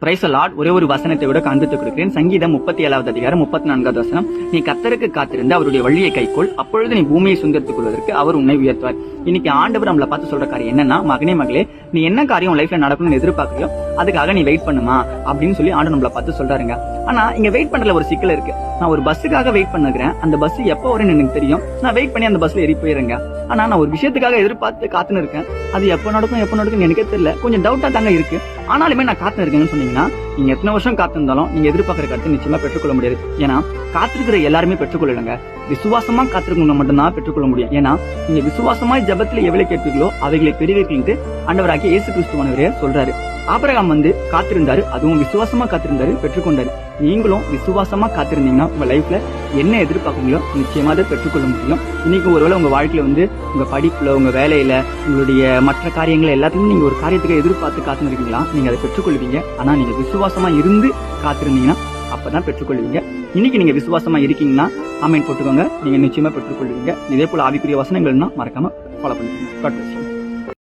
Price Lord. ஒரே ஒரு வசனத்தை விட காண்பித்துக் கொடுக்கிறேன். சங்கீதம் 37வது அதிகாரம் 34வது வசனம். நீ கர்த்தருக்கு காத்திருந்து அவருடைய வழியை கைக்கொள், அப்பொழுது நீ பூமியை சுந்தரித்துக் கொள்வதற்கு அவர் உன்னை உயர்த்துவார். இன்னைக்கு ஆண்டவர் நம்மளை பார்த்து சொல்ற காரியம் என்னன்னா, மகனே மகளே, நீ என்ன காரியம் லைஃப்ல நடக்கணும்னு எதிர்பார்க்கறியோ அதுக்காக நீ வெயிட் பண்ணுமா அப்படின்னு சொல்லி ஆண்டவர் நம்மளை பார்த்து சொல்றாருங்க. ஆனா இங்க வெயிட் பண்றதுல ஒரு சிக்கல் இருக்கு. நான் ஒரு பஸ்ஸுக்காக வெயிட் பண்ணுகிறேன், அந்த பஸ் எப்போ வரும்னு எனக்கு தெரியும், நான் வெயிட் பண்ணி அந்த பஸ்ல ஏறி போயிருங்க. ஆனா நான் ஒரு விஷயத்துக்காக எதிர்பார்த்து காத்துன்னு இருக்கேன், அது எப்போ நடக்கும் எனக்கே தெரியல, கொஞ்சம் டவுட்டா தாங்க இருக்கு, ஆனாலுமே நான் காத்துன்னு இருக்கேன்னு சொன்னீங்கன்னா, நீங்க எத்தனை வருஷம் காத்திருந்தாலும் நீங்க எதிர்பார்க்கிற கருத்து நிச்சயமா பெற்றுக்கொள்ள முடியாது. ஏன்னா காத்திருக்கிற எல்லாருமே பெற்றுக்கொள்ளலங்க, விசுவாசமா காத்திருக்கவங்க மட்டும்தான் பெற்றுக்கொள்ள முடியும். ஏன்னா நீங்க விசுவாசமா ஜெபத்துல எவ்வளவு கேட்பீங்களோ அவைகளை பெறுவீர்கள் ஆண்டவராகிய இயேசு கிறிஸ்துவானவரே சொல்றாரு. ஆபிரகாம் காத்திருந்தாரு, அதுவும் விசுவாசமா காத்திருந்தாரு, பெற்றுக்கொண்டாரு. நீங்களும் விசுவாசமா காத்திருந்தீங்கன்னா உங்க லைஃப்ல என்ன எதிர்பார்க்கீங்களோ நிச்சயமா அதை பெற்றுக்கொள்ள முடியும். இன்னைக்கு ஒருவேளை உங்க வாழ்க்கையில உங்க படிப்புல, உங்க வேலையில, உங்களுடைய மற்ற காரியங்கள் எல்லாத்தையும் நீங்க ஒரு காரியத்துக்கு எதிர்பார்த்து காத்திருக்கீங்களா, நீங்க அதை பெற்றுக்கொள்வீங்க. ஆனா நீங்க விசுவாசமா இருந்து காத்திருந்தீங்கன்னா அப்பதான் பெற்றுக்கொள்வீங்க. இன்னைக்கு நீங்க விசுவாசமா இருக்கீங்கன்னா ஆமென் போட்டுக்கோங்க, நீங்க நிச்சயமா பெற்றுக்கொள்வீங்க. இதே போல ஆவிக்குரிய வசனங்கள்னா மறக்காம ஃபாலோ பண்ணுங்க.